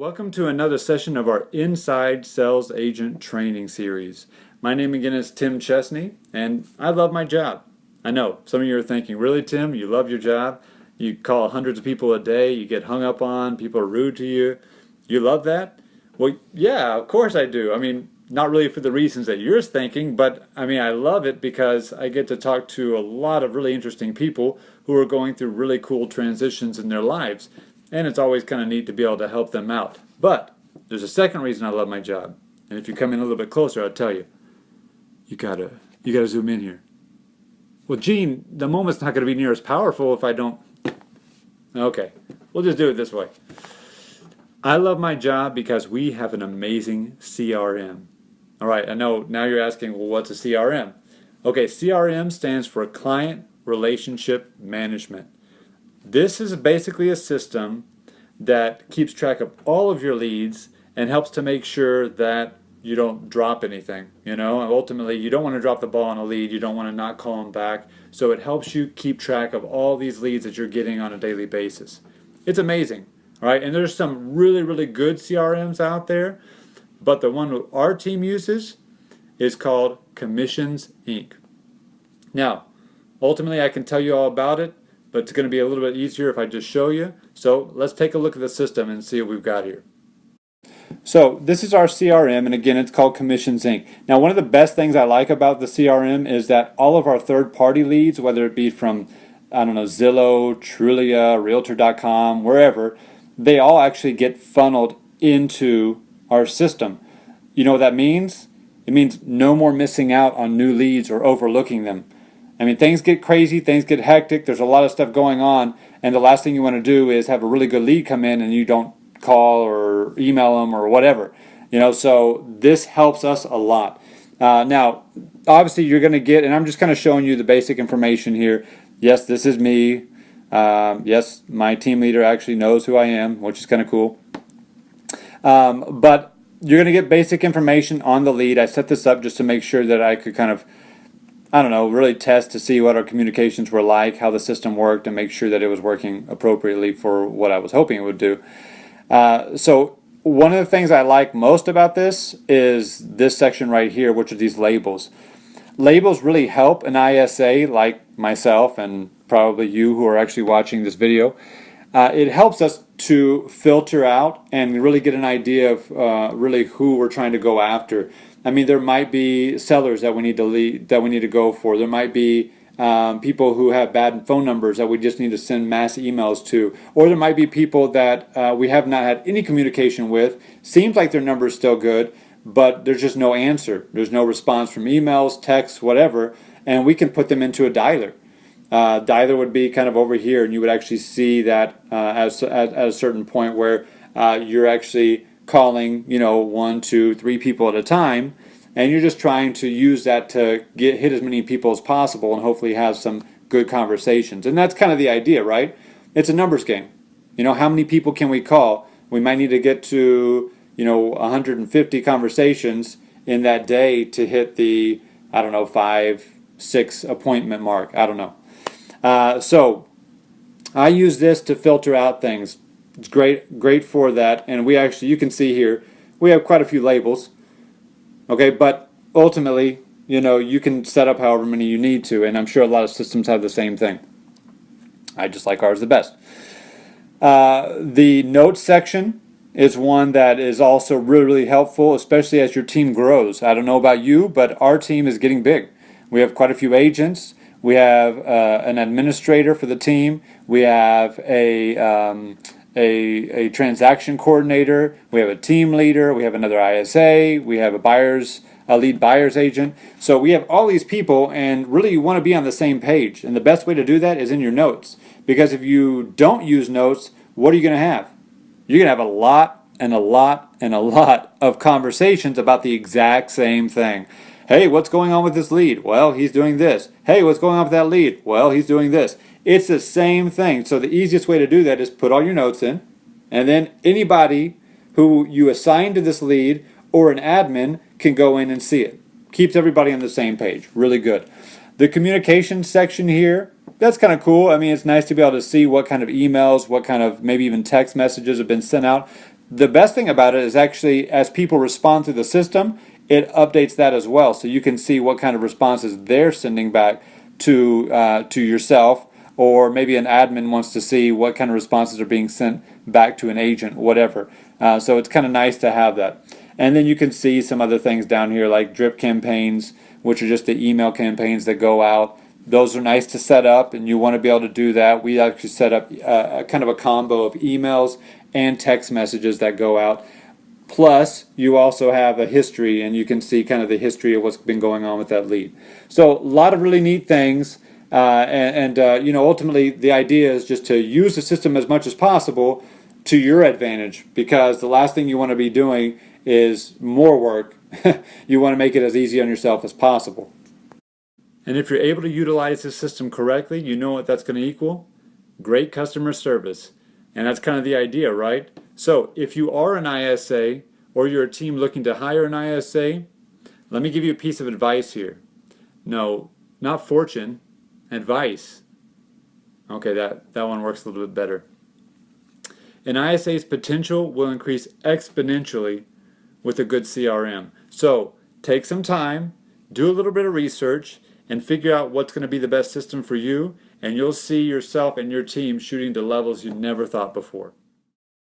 Welcome to another session of our Inside Sales Agent Training Series. My name again is Tim Chesney, and I love my job. I know, some of you are thinking, really Tim, you love your job? You call hundreds of people a day, you get hung up on, people are rude to you. You love that? Well, yeah, of course I do. I mean, not really for the reasons that you're thinking, but I love it because I get to talk to a lot of really interesting people who are going through really cool transitions in their lives. And it's always kind of neat to be able to help them out. But there's a second reason I love my job. And if you come in a little bit closer, I'll tell you. You gotta zoom in here. Well, Gene, the moment's not going to be near as powerful if I don't. Okay, we'll just do it this way. I love my job because we have an amazing CRM. All right, I know now you're asking, well, what's a CRM? Okay, CRM stands for Client Relationship Management. This is basically a system that keeps track of all of your leads and helps to make sure that you don't drop anything. Ultimately, you don't want to drop the ball on a lead. You don't want to not call them back. So it helps you keep track of all these leads that you're getting on a daily basis. It's amazing, right? And there's some really, really good CRMs out there, but the one our team uses is called Commissions Inc. Now, ultimately, I can tell you all about it, but it's going to be a little bit easier if I just show you. So let's take a look at the system and see what we've got here. So this is our CRM, and again, it's called Commissions Inc. Now, one of the best things I like about the CRM is that all of our third-party leads, whether it be from, Zillow, Trulia, Realtor.com, wherever, they all actually get funneled into our system. You know what that means? It means no more missing out on new leads or overlooking them. Things get crazy, things get hectic, there's a lot of stuff going on, and the last thing you want to do is have a really good lead come in and you don't call or email them or whatever. So this helps us a lot. Now, obviously you're going to get, and I'm just kind of showing you the basic information here. Yes, this is me. Yes, my team leader actually knows who I am, which is kind of cool. But you're going to get basic information on the lead. I set this up just to make sure that I could kind of really test to see what our communications were like, how the system worked, and make sure that it was working appropriately for what I was hoping it would do. So one of the things I like most about this is this section right here, which are these labels. Labels really help an ISA like myself and probably you who are actually watching this video. It helps us to filter out and really get an idea of really who we're trying to go after. There might be sellers that we need to go for. There might be people who have bad phone numbers that we just need to send mass emails to. Or there might be people that we have not had any communication with. Seems like their number is still good, but there's just no answer. There's no response from emails, texts, whatever, and we can put them into a dialer. Dialer would be kind of over here, and you would actually see that at a certain point where you're actually calling, 1, 2, 3 people at a time, and you're just trying to use that to hit as many people as possible and hopefully have some good conversations. And that's kind of the idea, right? It's a numbers game. How many people can we call? We might need to get to, 150 conversations in that day to hit the, 5, 6 appointment mark. I don't know. So I use this to filter out things. It's great for that, and you can see here, we have quite a few labels, okay, but ultimately, you can set up however many you need to, and I'm sure a lot of systems have the same thing. I just like ours the best. The notes section is one that is also really, really helpful, especially as your team grows. I don't know about you, but our team is getting big. We have quite a few agents. We have an administrator for the team. We have a transaction coordinator, we have a team leader, we have another ISA, we have a lead buyer's agent. So we have all these people, and really you want to be on the same page. And the best way to do that is in your notes. Because if you don't use notes, what are you going to have? You're going to have a lot and a lot and a lot of conversations about the exact same thing. Hey, what's going on with this lead? Well, he's doing this. Hey, what's going on with that lead? Well, he's doing this. It's the same thing. So the easiest way to do that is put all your notes in, and then anybody who you assign to this lead or an admin can go in and see it. Keeps everybody on the same page. Really good. The communication section here, that's kind of cool. It's nice to be able to see what kind of emails, what kind of maybe even text messages have been sent out. The best thing about it is actually as people respond to the system, it updates that as well, so you can see what kind of responses they're sending back to yourself, or maybe an admin wants to see what kind of responses are being sent back to an agent, whatever. So it's kind of nice to have that. And then you can see some other things down here like drip campaigns, which are just the email campaigns that go out. Those are nice to set up, and you want to be able to do that. We actually set up a kind of a combo of emails and text messages that go out. Plus, you also have a history, and you can see kind of the history of what's been going on with that lead. So, a lot of really neat things. Ultimately, the idea is just to use the system as much as possible to your advantage, because the last thing you want to be doing is more work. You want to make it as easy on yourself as possible. And if you're able to utilize the system correctly, you know what that's going to equal? Great customer service. And that's kind of the idea, right? So if you are an ISA or you're a team looking to hire an ISA, let me give you a piece of advice here. No, not fortune, advice. Okay, that one works a little bit better. An ISA's potential will increase exponentially with a good CRM. So take some time, do a little bit of research, and figure out what's going to be the best system for you, and you'll see yourself and your team shooting to levels you never thought before.